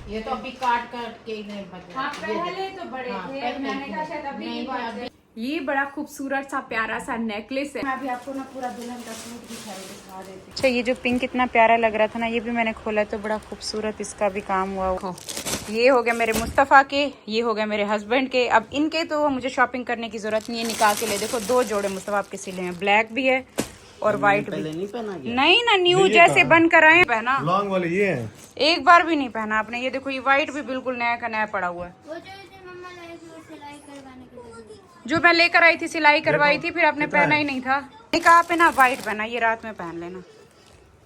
ये तो अभी काट काट के इन्हें बदला। हाँ, पहले तो बड़े थे, मैंने कहा शायद अभी की बात है। ये बड़ा खूबसूरत सा प्यारा सा नेकलेस है। मैं अभी आपको ना पूरा दुल्हन का सूट दिखा देती हूँ। अच्छा, ये जो पिंक इतना प्यारा लग रहा था ना, ये भी मैंने खोला तो बड़ा खूबसूरत इसका भी काम हुआ। ये हो गया मेरे मुस्तफ़ा के, ये हो गया मेरे हस्बैंड के। अब इनके तो मुझे शॉपिंग करने की जरूरत नहीं है, निकाल के ले देखो 2 जोड़े मुस्तफ़ा आपके सिले हैं, ब्लैक भी है और व्हाइट भी। नहीं पहना गया? नहीं ना, न्यू जैसे बन कर आए पहना। लॉन्ग वाले ये है, एक बार भी नहीं पहना आपने। ये देखो, ये व्हाइट भी बिल्कुल नया का नया पड़ा हुआ है। जो मैं लेकर आई थी सिलाई करवाई थी, फिर आपने पहना ही नहीं था। निकाह पे ना व्हाइट पहना, ये रात में पहन लेना,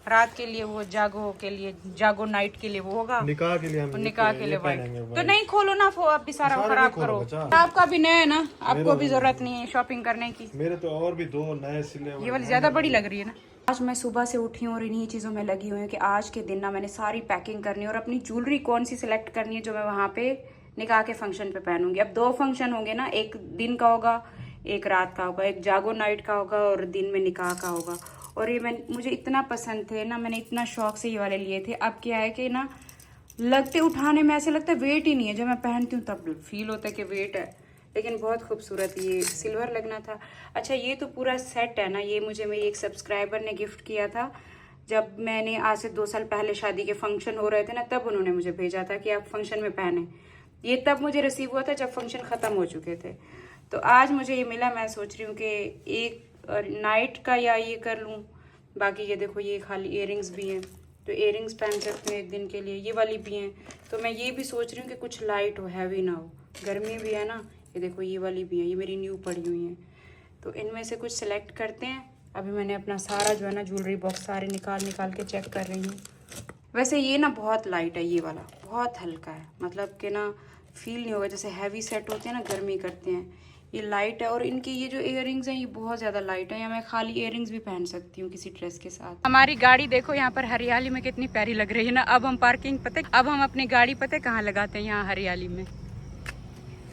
रात के लिए वो जागो के लिए, जागो नाइट के लिए वो होगा, निकाह के लिए। निकाह के लिए व्हाइट। तो नहीं खोलो ना, वो आप भी सारा खराब करो। आपका भी नया है ना, आपको भी जरूरत नहीं है शॉपिंग करने की। मेरे तो और भी 2 नए सिले। ये वाली ज्यादा बड़ी लग रही है ना। आज मैं सुबह से उठी हूँ और इन्हीं चीज़ों में लगी हुई हूँ कि आज के दिन ना मैंने सारी पैकिंग करनी है और अपनी ज्वेलरी कौन सी सिलेक्ट करनी है जो मैं वहाँ पे निकाह के फंक्शन पे पहनूंगी। अब 2 फंक्शन होंगे ना, एक दिन का होगा, एक रात का होगा, एक जागो नाइट का होगा और दिन में निकाह का होगा। और ये मुझे इतना पसंद थे ना, मैंने इतना शौक से ये वाले लिए थे। अब क्या है कि ना, लगते उठाने में ऐसे लगता है वेट ही नहीं है, जब मैं पहनती हूँ तब फील होता है कि वेट है, लेकिन बहुत खूबसूरत ये सिल्वर लगना था। अच्छा, ये तो पूरा सेट है ना, ये मुझे मेरी एक सब्सक्राइबर ने गिफ्ट किया था। जब मैंने आज से 2 साल पहले शादी के फंक्शन हो रहे थे ना, तब उन्होंने मुझे भेजा था कि आप फंक्शन में पहने। ये तब मुझे रिसीव हुआ था जब फंक्शन ख़त्म हो चुके थे। तो आज मुझे ये मिला। मैं सोच रही हूँ कि एक नाइट का या ये कर लूँ। बाकी ये देखो, ये खाली इयररिंग्स भी हैं, तो इयररिंग्स पहन सकती हूँ एक दिन के लिए। ये वाली भी हैं, तो मैं ये भी सोच रही हूँ कि कुछ लाइट हो, हैवी ना हो, गर्मी भी है ना। ये देखो, ये वाली भी है, ये मेरी न्यू पड़ी हुई हैं, तो इनमें से कुछ सेलेक्ट करते हैं। अभी मैंने अपना सारा जो है ना ज्वेलरी बॉक्स सारे निकाल के चेक कर रही हूँ। वैसे ये ना बहुत लाइट है, ये वाला बहुत हल्का है, मतलब कि ना फील नहीं होगा जैसे हैवी सेट होते हैं ना, गर्मी करते हैं। ये लाइट है और इनकी ये जो इयररिंग्स हैं ये बहुत ज़्यादा लाइट है, या मैं खाली इयररिंग्स भी पहन सकती हूँ किसी ड्रेस के साथ। हमारी गाड़ी देखो यहाँ पर हरियाली में कितनी प्यारी लग रही है ना। अब हम पार्किंग पता, अब हम अपनी गाड़ी पता कहाँ लगाते हैं, यहाँ हरियाली में।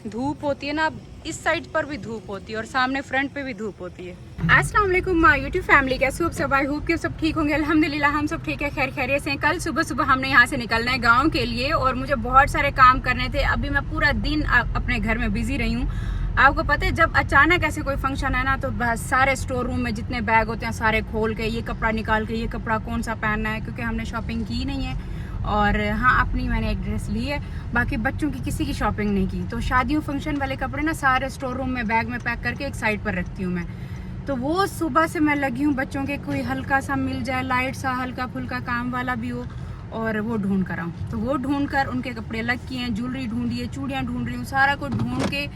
धूप होती है ना, अब इस साइड पर भी धूप होती है और सामने फ्रंट पे भी धूप होती है। अस्सलाम वालेकुम माय यूट्यूब फैमिली, कैसे हो सब? आई होप कि सब ठीक होंगे। अल्हम्दुलिल्लाह हम सब ठीक है, खैर खैरियत से हैं। कल सुबह सुबह हमने यहाँ से निकलना है गांव के लिए और मुझे बहुत सारे काम करने थे। अभी मैं पूरा दिन अपने घर में बिजी रही हूँ। आपको पता है, जब अचानक ऐसे कोई फंक्शन है ना, तो बस सारे स्टोर रूम में जितने बैग होते हैं सारे खोल के, ये कपड़ा निकाल के, ये कपड़ा कौन सा पहनना है, क्योंकि हमने शॉपिंग की नहीं है। और हाँ, अपनी मैंने एक ड्रेस ली है, बाकी बच्चों की किसी की शॉपिंग नहीं की। तो शादियों फंक्शन वाले कपड़े ना सारे स्टोर रूम में बैग में पैक करके एक साइड पर रखती हूँ मैं। तो वो सुबह से मैं लगी हूँ, बच्चों के कोई हल्का सा मिल जाए, लाइट सा हल्का फुल्का काम वाला भी हो, और वो ढूंढ कर आऊँ। तो वो ढूंढ कर उनके कपड़े अलग किए हैं, ज्वेलरी ढूंढी है, चूड़ियाँ ढूंढ रही हूँ, सारा कुछ ढूंढ के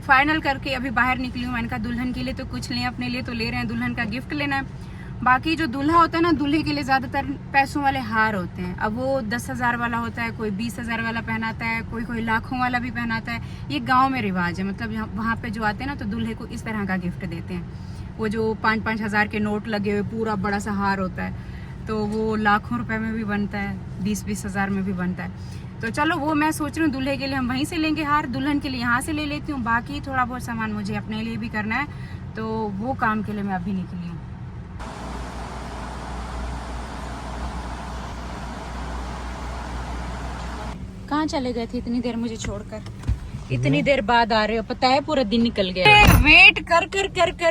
फाइनल करके अभी बाहर निकली हूँ। मैंने कहा दुल्हन के लिए तो कुछ लें, अपने लिए तो ले रहे हैं, दुल्हन का गिफ्ट लेना है। बाकी जो दूल्हा होता है ना, दूल्हे के लिए ज़्यादातर पैसों वाले हार होते हैं। अब वो 10,000 वाला होता है, कोई 20,000 वाला पहनाता है, कोई लाखों वाला भी पहनाता है। ये गांव में रिवाज है, मतलब वहाँ पे जो आते हैं ना, तो दूल्हे को इस तरह का गिफ्ट देते हैं। वो जो 5-5 हज़ार के नोट लगे हुए पूरा बड़ा सा हार होता है, तो वो लाखों रुपए में भी बनता है, 20-20 हज़ार में भी बनता है। तो चलो, वो मैं सोच रही हूँ दूल्हे के लिए हम वहीं से लेंगे हार, दुल्हन के लिए यहाँ से ले लेती हूँ। बाकी थोड़ा बहुत सामान मुझे अपने लिए भी करना है, तो वो काम के लिए मैं अभी निकली हूँ। कहाँ चले गए थे इतनी देर मुझे छोड़कर? इतनी देर बाद आ रहे हो, पता है पूरा दिन निकल गया। वेट कर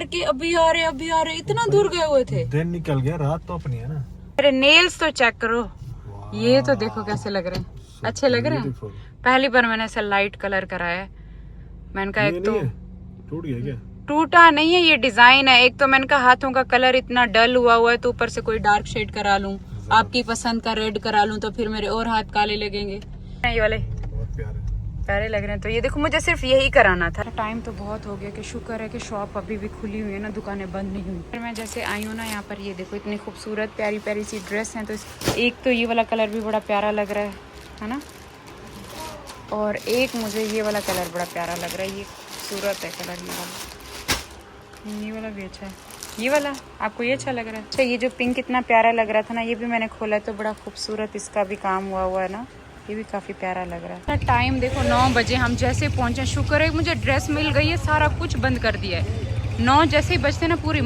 के अभी आ रहे, इतना दूर गए हुए थे। दिन निकल गया, रात तो अपनी है ना। मेरे नेल्स तो चेक करो, ये तो देखो कैसे लग रहे हैं, अच्छे लग रहे हैं। पहली बार मैंने ऐसा लाइट कलर कराया है। मैंने कहा एक तो टूट गया क्या? टूटा नहीं है, ये डिजाइन है। एक तो मैंने कहा हाथों का कलर इतना डल हुआ है, तो ऊपर से कोई डार्क शेड करा लूं, आपकी पसंद का रेड करा लूं, तो फिर मेरे और हाथ काले लगेंगे। ये वाले बहुत प्यारे लग रहे हैं। तो ये देखो, मुझे सिर्फ यही कराना था। टाइम तो बहुत हो गया, कि शुक्र है कि शॉप अभी भी खुली हुई है ना, दुकानें बंद नहीं हुई। फिर मैं जैसे आई हूँ ना यहाँ पर, ये देखो इतनी खूबसूरत प्यारी प्यारी सी ड्रेस हैं। तो एक तो ये वाला कलर भी बड़ा प्यारा लग रहा है ना, और एक मुझे ये वाला कलर बड़ा प्यारा लग रहा है, ये खूबसूरत है कलर। ये वाला भी अच्छा है। ये वाला आपको ये अच्छा लग रहा है? अच्छा, ये जो पिंक इतना प्यारा लग रहा था ना, ये भी मैंने खोला है, तो बड़ा खूबसूरत इसका भी काम हुआ है ना, ये भी काफ़ी प्यारा लग रहा है। टाइम देखो 9 बजे हम जैसे पहुंचे, शुक्र है मुझे ड्रेस मिल गई है, सारा कुछ बंद कर दिया है। 9 जैसे ही बजते ना, पूरी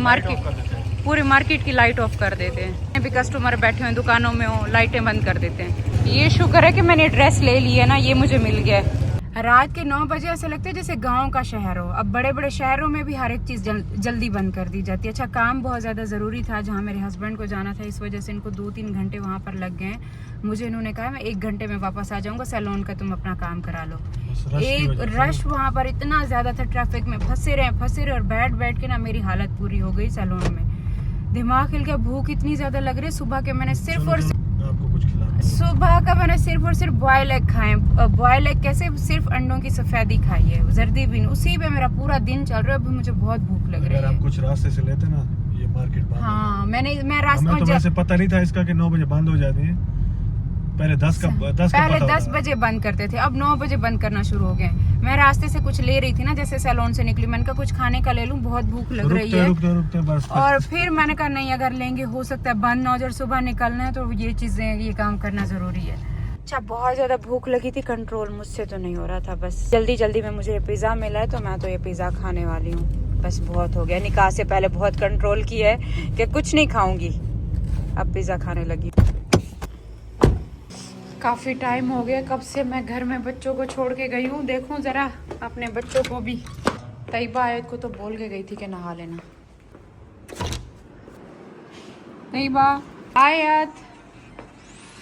मार्केट की लाइट ऑफ कर देते हैं। अभी कस्टमर बैठे हुए दुकानों में हो, लाइटें बंद कर देते हैं। ये शुक्र है कि मैंने ड्रेस ले ली है ना, ये मुझे मिल गया है। रात के 9 बजे ऐसा लगता है जैसे गांव का शहर हो। अब बड़े बड़े शहरों में भी हर एक चीज़ जल्दी बंद कर दी जाती है। अच्छा, काम बहुत ज़्यादा ज़रूरी था जहाँ मेरे हस्बैंड को जाना था, इस वजह से इनको 2-3 घंटे वहाँ पर लग गए। मुझे इन्होंने कहा मैं 1 घंटे में वापस आ जाऊँगा, सैलून का तुम अपना काम करा लो। एक रश वहाँ पर इतना ज़्यादा था, ट्रैफिक में फंसे रहे और बैठ के ना मेरी हालत पूरी हो गई सैलून में। दिमाग हिल गया, भूख इतनी ज़्यादा लग रही है। सुबह के मैंने सिर्फ और सिर्फ बॉयल एग खाए। बॉयल एग कैसे, सिर्फ अंडों की सफेदी खाई है, जर्दी भी नहीं। उसी पे मेरा पूरा दिन चल रहा है। अभी मुझे बहुत भूख लग रही है। अगर आप कुछ रास्ते से लेते ना, ये मार्केट बंद। हाँ, मैं रास्ते तो वैसे पता नहीं था इसका कि 9 बजे बंद हो जाती है। पहले 10 बजे बंद करते थे, अब 9 बजे बंद करना शुरू हो गए। मैं रास्ते से कुछ ले रही थी ना, जैसे सैलून से निकली, मैंने कहा कुछ खाने का ले लूं, बहुत भूख लग रही है। रुकते बस। और फिर मैंने कहा नहीं, अगर लेंगे हो सकता है बंद ना हो जाए, सुबह निकलना है तो ये काम करना जरूरी है। अच्छा, बहुत ज़्यादा भूख लगी थी, कंट्रोल मुझसे तो नहीं हो रहा था। बस जल्दी में मुझे पिज़्ज़ा मिला है तो मैं तो ये पिज़्ज़ा खाने वाली हूँ। बस बहुत हो गया, निकाह से पहले बहुत कंट्रोल किया है कि कुछ नहीं खाऊंगी, अब पिज़्ज़ा खाने लगी। काफ़ी टाइम हो गया कब से मैं घर में बच्चों को छोड़ के गई हूँ। देखूँ ज़रा अपने बच्चों को भी। तैयबा आयत को तो बोल के गई थी कि नहा लेना। तैयबा आयत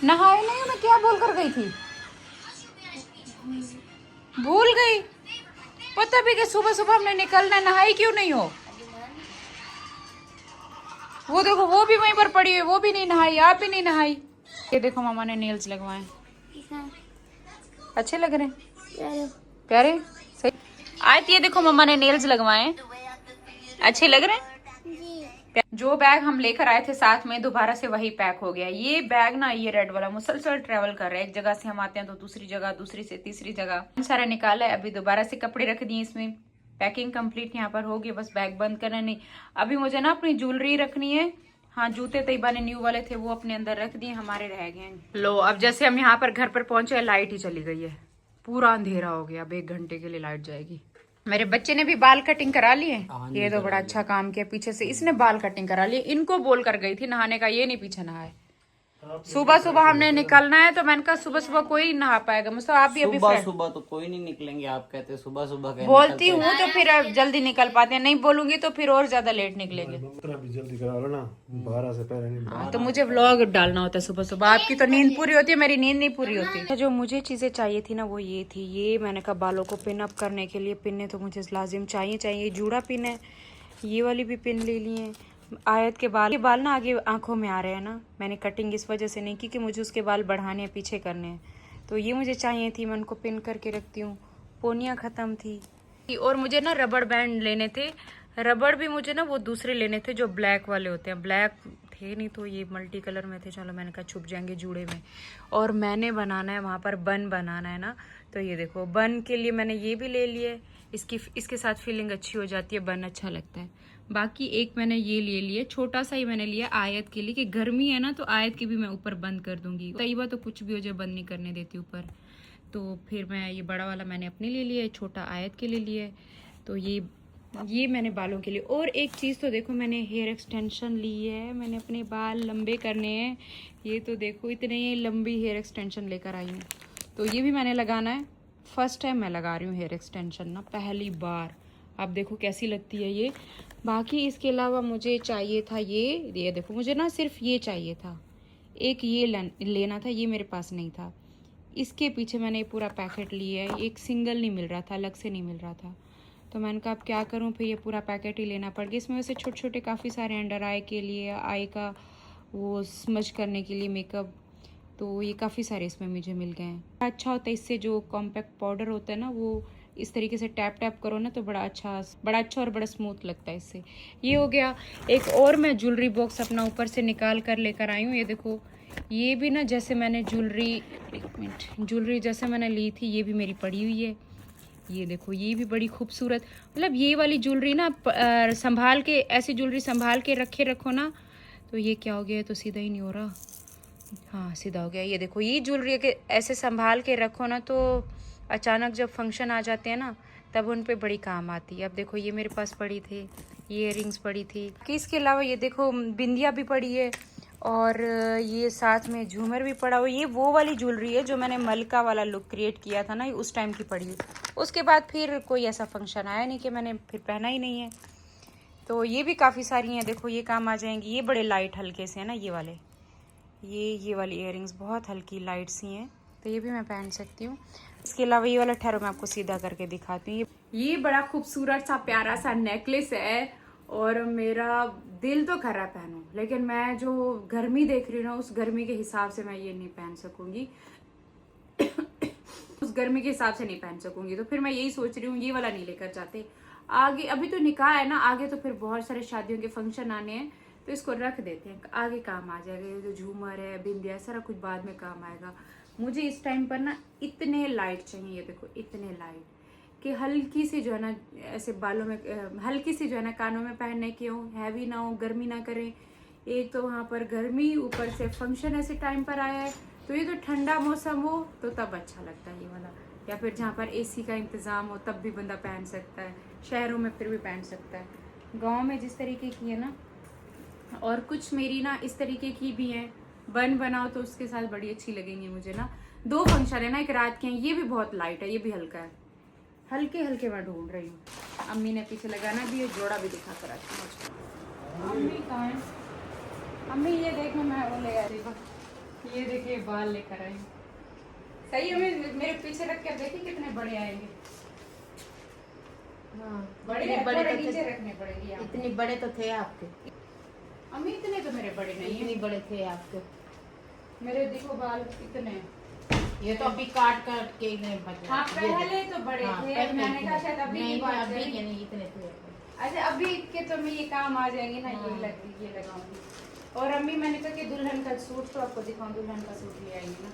नहाए नहीं, मैं क्या बोल कर गई थी, भूल गई। पता भी कि सुबह सुबह हमने निकलना, नहाई क्यों नहीं हो? वो देखो, वो भी वहीं पर पड़ी है, वो भी नहीं नहाई, आप भी नहीं नहाई। ये देखो मामा ने नेल्स लगवाए, अच्छे लग रहे हैं, प्यारे सही। आयत ये देखो मम्मा ने नेल्स लगवाए, अच्छे लग रहे हैं। जो बैग हम लेकर आए थे साथ में, दोबारा से वही पैक हो गया। ये बैग ना, ये रेड वाला मुसलसल ट्रेवल कर रहा है, एक जगह से हम आते हैं तो दूसरी जगह, दूसरी से तीसरी जगह सारा निकाला है। अभी दोबारा से कपड़े रख दिए इसमें, पैकिंग कंप्लीट यहाँ पर होगी, बस बैग बंद करना नहीं। अभी मुझे ना अपनी ज्वेलरी रखनी है। हाँ, जूते तैयबा ने न्यू वाले थे वो अपने अंदर रख दिए, हमारे रह गए हैं। लो, अब जैसे हम यहाँ पर घर पर पहुंचे, लाइट ही चली गई है, पूरा अंधेरा हो गया। अब 1 घंटे के लिए लाइट जाएगी। मेरे बच्चे ने भी बाल कटिंग करा लिए। ये तो बड़ा अच्छा काम किया, पीछे से इसने बाल कटिंग करा लिए। इनको बोल कर गई थी नहाने का, ये नहीं पीछे नहाए। सुबह सुबह हमने निकलना है तो मैंने कहा सुबह सुबह कोई नहा पाएगा, मुझसे आप भी अभी सुबह तो कोई नहीं निकलेंगे, आप कहते सुबह सुबह बोलती हूँ तो फिर अब जल्दी निकल पाते हैं, नहीं बोलूंगी तो फिर और ज्यादा लेट निकलेंगे। भी जल्दी करा लो ना, 12 से पहले नहीं। हाँ, तो मुझे व्लॉग डालना होता है सुबह सुबह। आपकी तो नींद पूरी होती है, मेरी नींद नहीं पूरी होती। जो मुझे चीजें चाहिए थी ना वो ये थी। ये मैंने कहा बालों को पिन अप करने के लिए, पिन तो मुझे लाजिम चाहिए। जूड़ा पिन है, ये वाली भी पिन ले ली है। आयत के बाल ना आगे आंखों में आ रहे हैं ना, मैंने कटिंग इस वजह से नहीं की कि मुझे उसके बाल बढ़ाने हैं, पीछे करने हैं, तो ये मुझे चाहिए थी, मैं उनको पिन करके रखती हूँ। पोनियाँ ख़त्म थी। और मुझे ना रबड़ बैंड लेने थे, रबड़ भी मुझे ना वो दूसरे लेने थे जो ब्लैक वाले होते हैं, ब्लैक थे नहीं तो ये मल्टी कलर में थे। चलो मैंने कहा छुप जाएंगे जूड़े में। और मैंने बनाना है वहाँ पर बन बनाना है ना, तो ये देखो बन के लिए मैंने ये भी ले लिए। इसके साथ फीलिंग अच्छी हो जाती है, बन अच्छा लगता है। बाकी एक मैंने ये ले लिया, छोटा सा ही मैंने लिया आयत के लिए कि गर्मी है ना, तो आयत की भी मैं ऊपर बंद कर दूंगी। तैयबा तो कुछ भी हो जाए बंद नहीं करने देती ऊपर, तो फिर मैं ये बड़ा वाला मैंने अपने लिए लिया, छोटा आयत के लिए लिया। तो ये मैंने बालों के लिए। और एक चीज़ तो देखो, मैंने हेयर एक्सटेंशन ली है, मैंने अपने बाल लंबे करने हैं। ये तो देखो इतने लंबी हेयर एक्सटेंशन लेकर आई हूँ, तो ये भी मैंने लगाना है। फर्स्ट टाइम मैं लगा रही हूँ हेयर एक्सटेंशन ना, पहली बार। आप देखो कैसी लगती है ये। बाकी इसके अलावा मुझे चाहिए था ये देखो, मुझे ना सिर्फ ये चाहिए था, एक ये लेना था, ये मेरे पास नहीं था। इसके पीछे मैंने ये पूरा पैकेट लिया है, एक सिंगल नहीं मिल रहा था, अलग से नहीं मिल रहा था, तो मैंने कहा अब क्या करूं, फिर ये पूरा पैकेट ही लेना पड़ गया। इसमें वैसे छोटे छोटे काफ़ी सारे अंडर आई के लिए, आई का वो स्मज करने के लिए मेकअप, तो ये काफ़ी सारे इसमें मुझे मिल गए हैं। अच्छा होता है इससे, जो कॉम्पैक्ट पाउडर होता है ना, वो इस तरीके से टैप टैप करो ना तो बड़ा अच्छा और बड़ा स्मूथ लगता है इससे। ये हो गया। एक और मैं ज्वेलरी बॉक्स अपना ऊपर से निकाल कर लेकर आई हूँ। ये देखो, ये भी ना जैसे मैंने ज्वेलरी जैसे मैंने ली थी, ये भी मेरी पड़ी हुई है। ये देखो, ये भी बड़ी खूबसूरत, मतलब ये वाली ज्वेलरी ना संभाल के, ऐसी ज्वेलरी संभाल के रखो ना, तो ये क्या हो गया, तो सीधा ही नहीं हो रहा। हाँ, सीधा हो गया। ये देखो, ये ज्वेलरी के ऐसे संभाल के रखो ना, तो अचानक जब फंक्शन आ जाते हैं ना, तब उन पे बड़ी काम आती है। अब देखो, ये मेरे पास पड़ी थी, ये इयररिंग्स पड़ी थी कि इसके अलावा ये देखो बिंदिया भी पड़ी है। और ये साथ में झूमर भी पड़ा हुआ। ये वो वाली ज्वेलरी है जो मैंने मलका वाला लुक क्रिएट किया था ना, उस टाइम की पड़ी हुई। उसके बाद फिर कोई ऐसा फंक्शन आया नहीं कि मैंने फिर पहना ही नहीं है। तो ये भी काफ़ी सारी हैं, देखो ये काम आ जाएंगी। ये बड़े लाइट हल्के से है ना, ये वाले, ये वाली इयररिंग्स बहुत हल्की लाइट सी हैं, तो ये भी मैं पहन सकती हूँ। इसके अलावा ये वाला ठहरो मैं आपको सीधा करके दिखाती हूँ। ये बड़ा खूबसूरत सा प्यारा सा नेकलेस है और मेरा दिल तो कर रहा पहनूं, लेकिन मैं जो गर्मी देख रही हूँ ना, उस गर्मी के हिसाब से मैं ये नहीं पहन सकूंगी उस गर्मी के हिसाब से नहीं पहन सकूंगी। तो फिर मैं यही सोच रही हूँ ये वाला नहीं लेकर जाते आगे। अभी तो निकाह है ना, आगे तो फिर बहुत सारे शादियों के फंक्शन आने हैं, तो इसको रख देते हैं, आगे काम आ जाएगा। ये जो झूमर है, बिंदिया, सारा कुछ बाद में काम आएगा। मुझे इस टाइम पर ना इतने लाइट चाहिए, देखो इतने लाइट कि हल्की सी जो है ना ऐसे बालों में, हल्की सी जो है ना कानों में पहनने की हो, हैवी ना हो, गर्मी ना करें। एक तो वहाँ पर गर्मी, ऊपर से फंक्शन ऐसे टाइम पर आया है, तो ये तो ठंडा मौसम हो तो तब अच्छा लगता है ये वाला, या फिर जहाँ पर एसी का इंतज़ाम हो तब भी बंदा पहन सकता है, शहरों में फिर भी पहन सकता है। गाँव में जिस तरीके की है ना, और कुछ मेरी ना इस तरीके की भी हैं, बन बनाओ तो उसके साथ बड़ी अच्छी लगेंगी मुझे ना। 2 फंक्शन है ना, एक रात के हैं, ये भी बहुत लाइट है, ये भी हल्का है, हल्के हल्के मैं ढूंढ रही हूँ। अम्मी ने पीछे लगाना भी है, जोड़ा भी दिखा कर रखी है। अम्मी कहाँ है? अम्मी ये देखो मैं वो ले आई, ये देखिए बाल लेकर आई। सही है, मेरे पीछे रख कर देखिए कितने बड़े आएंगे। हाँ, बड़े बड़े तो नीचे रखने पड़ेंगे। इतने बड़े तो थे आपके, अम्मी इतने तो मेरे बड़े नहीं इतने है, बड़े थे आपके। मेरे देखो बाल कितने। ये तो अभी काट काट के इतने बचे। हाँ पहले तो बड़े हाँ, थे, पहले मैंने कहा शायद अभी नहीं, की बात अभी करें। के नहीं, इतने थे। अच्छा अभी के तो मैं ये काम आ जाएंगे ना, हाँ। ये लगाऊंगी। और अम्मी मैंने कहा कि दुल्हन का सूट तो आपको दिखाऊं, दुल्हन का सूट ले आएंगे ना,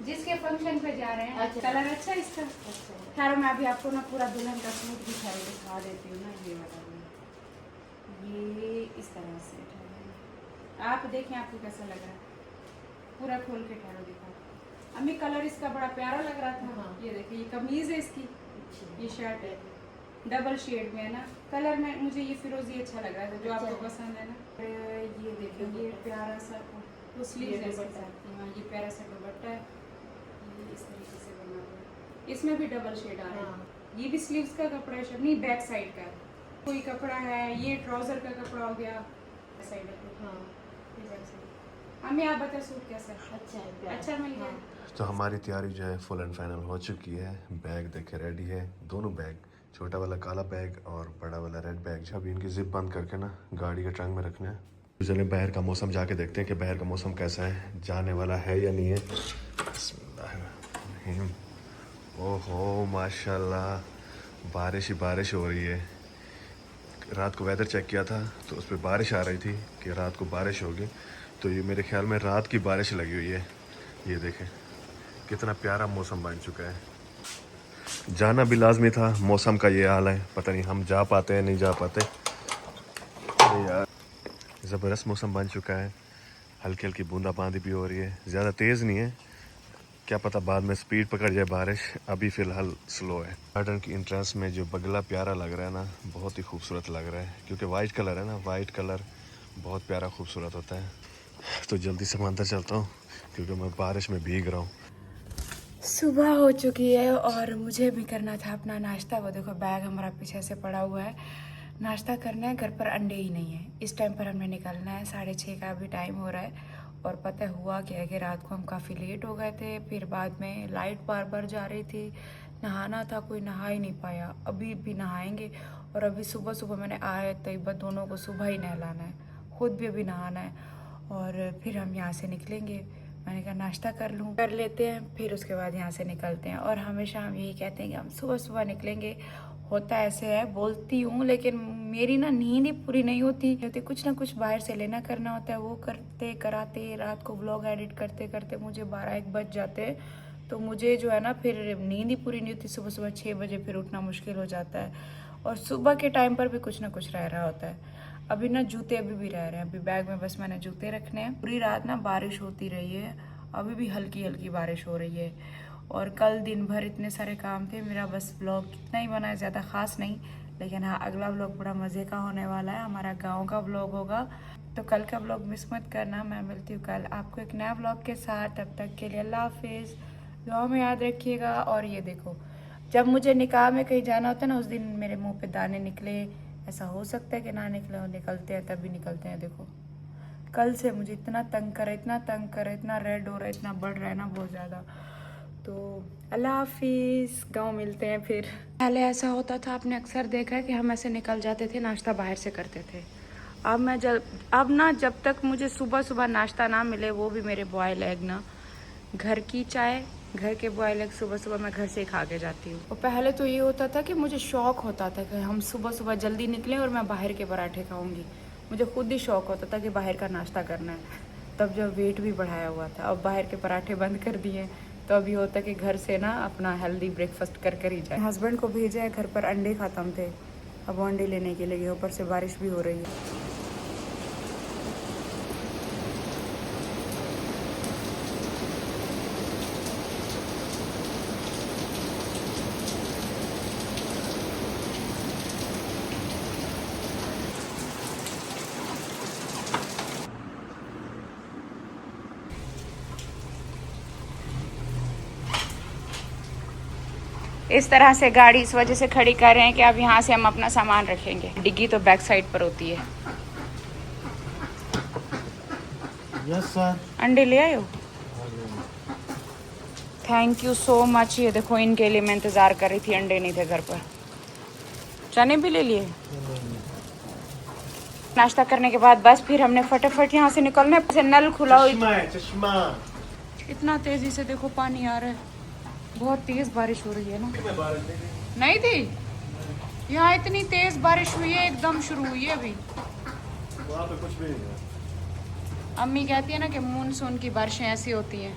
जिसके फंक्शन पे जा रहे हैं। अच्छा। कलर अच्छा है इसका। अच्छा। खैर मैं अभी आपको ना पूरा दुल्हन का सूट भी खैर दिखा देती हूँ ना, ये वाला ये इस तरह से आप देखें आपको कैसा लग रहा है, पूरा खोल के ठहरो दिखा। अम्मी कलर इसका बड़ा प्यारा लग रहा था। हाँ। ये देखिए, ये कमीज है इसकी, ये शर्ट है, डबल शेड में है ना कलर में। मुझे ये फिरोजी अच्छा लग रहा था, जो आपको पसंद है ना। ये देखिए, ये प्यारा सा वो स्लीव जैसे चाहती हूँ, ये प्यारा सा दुपट्टा है, ये इस तरीके से बना हुआ है। इसमें भी डबल शेड आ रहा है। ये भी स्लीव्स का कपड़ा है, नहीं बैक साइड का कोई कपड़ा है। ये ट्राउजर का कपड़ा हो गया साइड है। हाँ, अम्मी आप बताओ सूट कैसा है? अच्छा है, अच्छा मिल गया। तो हमारी तैयारी जो है फुल एंड फाइनल हो चुकी है। बैग देखे रेडी है, दोनों बैग, छोटा वाला काला बैग और बड़ा वाला रेड बैग। अभी इनकी जिप बंद करके ना गाड़ी के ट्रंक में रखना है। चलें बाहर का मौसम जाके देखते हैं कि बाहर का मौसम कैसा है, जाने वाला है या नहीं है। बिस्मिल्लाहिर्रहमानिर्रहीम। ओहो माशाल्लाह, बारिश ही बारिश हो रही है। रात को वेदर चेक किया था तो उस पर बारिश आ रही थी कि रात को बारिश होगी, तो ये मेरे ख्याल में रात की बारिश लगी हुई है। ये देखें कितना प्यारा मौसम बन चुका है। जाना भी लाजमी था, मौसम का ये हाल है, पता नहीं हम जा पाते हैं नहीं जा पाते। यार ज़बरदस्त मौसम बन चुका है, हल्की हल्की बूंदाबांदी भी हो रही है, ज़्यादा तेज़ नहीं है, क्या पता बाद में स्पीड पकड़ जाए बारिश। अभी फ़िलहाल स्लो है। गार्डन की एंट्रेंस में जो बगला प्यारा लग रहा है ना, बहुत ही खूबसूरत लग रहा है, क्योंकि वाइट कलर है ना, वाइट कलर बहुत प्यारा खूबसूरत होता है। तो जल्दी से मैं अंदर चलता हूँ क्योंकि मैं बारिश में भीग रहा हूँ। सुबह हो चुकी है और मुझे भी करना था अपना नाश्ता। वो देखो बैग हमारा पीछे से पड़ा हुआ है, नाश्ता करना है। घर पर अंडे ही नहीं है, इस टाइम पर हमने निकलना है, 6:30 का भी टाइम हो रहा है। और पता हुआ क्या है कि रात को हम काफ़ी लेट हो गए थे, फिर बाद में लाइट बार बार जा रही थी, नहाना था, कोई नहा ही नहीं पाया। अभी भी नहाएंगे। और अभी सुबह सुबह मैंने आए तैयबा दोनों को सुबह ही नहलाना है, खुद भी अभी नहाना है, और फिर हम यहाँ से निकलेंगे। मैंने कहा नाश्ता कर लेते हैं, फिर उसके बाद यहाँ से निकलते हैं। और हमेशा हम यही कहते हैं कि हम सुबह सुबह निकलेंगे। होता ऐसे है, बोलती हूँ, लेकिन मेरी ना नींद ही पूरी नहीं होती, कुछ ना कुछ बाहर से लेना करना होता है। वो करते कराते रात को व्लॉग एडिट करते करते मुझे 12-1 बज जाते हैं। तो मुझे जो है ना फिर नींद ही पूरी नहीं होती। सुबह सुबह 6 बजे फिर उठना मुश्किल हो जाता है, और सुबह के टाइम पर भी कुछ ना कुछ रह रहा होता है। अभी ना जूते अभी भी रह रहे हैं, अभी बैग में बस मैंने जूते रखने हैं। पूरी रात ना बारिश होती रही है, अभी भी हल्की हल्की बारिश हो रही है। और कल दिन भर इतने सारे काम थे। मेरा बस ब्लॉग इतना ही बना है, ज़्यादा ख़ास नहीं, लेकिन हाँ अगला ब्लॉग बड़ा मज़े का होने वाला है। हमारा गांव का ब्लॉग होगा, तो कल का व्लॉग मिस मत करना। मैं मिलती हूँ कल आपको एक नया व्लॉग के साथ। तब तक के लिए अल्लाह हाफिज़। दुआ में याद रखिएगा। और ये देखो, जब मुझे निकाह में कहीं जाना होता है ना, उस दिन मेरे मुंह पे दाने निकले। ऐसा हो सकता है कि ना निकले हो, निकलते हैं, तभी निकलते हैं। देखो कल से मुझे इतना तंग करे, इतना रेड हो रहा है, इतना बढ़ रहा है ना बहुत ज़्यादा। तो अल्लाह हाफिज़, गाँव मिलते हैं फिर। पहले ऐसा होता था, आपने अक्सर देखा है कि हम ऐसे निकल जाते थे, नाश्ता बाहर से करते थे। अब ना जब तक मुझे सुबह सुबह नाश्ता ना मिले, वो भी मेरे बॉयल एग ना, घर की चाय, घर के बॉयल एग सुबह सुबह मैं घर से ही खा के जाती हूँ। और पहले तो ये होता था कि मुझे शौक होता था कि हम सुबह सुबह जल्दी निकलें और मैं बाहर के पराठे खाऊंगी। मुझे खुद ही शौक होता था कि बाहर का नाश्ता करना है। तब जब वेट भी बढ़ाया हुआ था, अब बाहर के पराठे बंद कर दिए, तो अभी होता है कि घर से ना अपना हेल्दी ब्रेकफास्ट कर ही जाए। हस्बैंड को भेजा है, घर पर अंडे खत्म थे, अब वो अंडे लेने के लिए गए। ऊपर से बारिश भी हो रही है। इस तरह से गाड़ी इस वजह से खड़ी कर रहे हैं कि अब यहाँ से हम अपना सामान रखेंगे। डिग्गी तो बैक साइड पर होती है। Yes sir. अंडे ले आए हो? Thank you so much. ये देखो, इनके लिए मैं इंतज़ार कर रही थी, अंडे नहीं थे घर पर। चने भी ले लिए। नाश्ता करने के बाद बस फिर हमने फटाफट यहाँ से निकलना है। नल खुला हो, चश्मा इतना तेजी से देखो पानी आ रहा है। बहुत तेज बारिश हो रही है ना। नहीं थी यहाँ, इतनी तेज बारिश हुई है, एकदम शुरू हुई है अभी। वहाँ पे कुछ भी नहीं है। अम्मी कहती है ना कि मानसून की बारिशें ऐसी होती हैं।